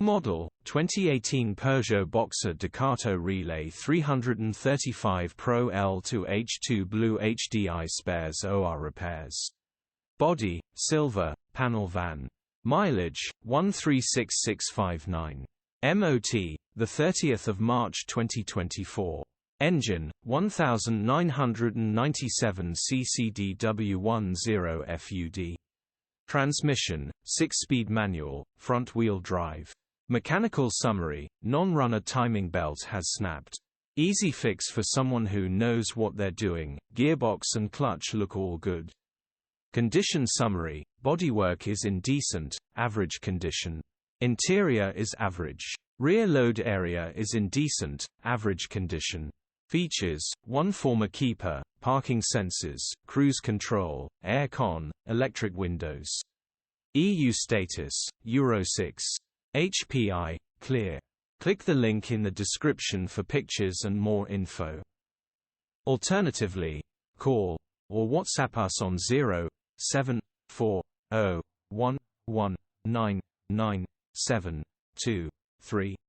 Model, 2018 Peugeot Boxer DUCATO Relay 335 Pro L2H2 Blue HDI Spares OR Repairs. Body, silver, panel van. Mileage, 136659. MOT, 30 March 2024. Engine, 1997 CCDW10 FUD. Transmission, 6-speed manual, front-wheel drive. Mechanical summary, non-runner timing belt has snapped. Easy fix for someone who knows what they're doing, gearbox and clutch look all good. Condition summary, bodywork is in decent, average condition. Interior is average. Rear load area is in decent, average condition. Features, 1 former keeper, parking sensors, cruise control, air con, electric windows. EU status, Euro 6. HPI, clear. Click the link in the description for pictures and more info. Alternatively, call or WhatsApp us on 07401199723.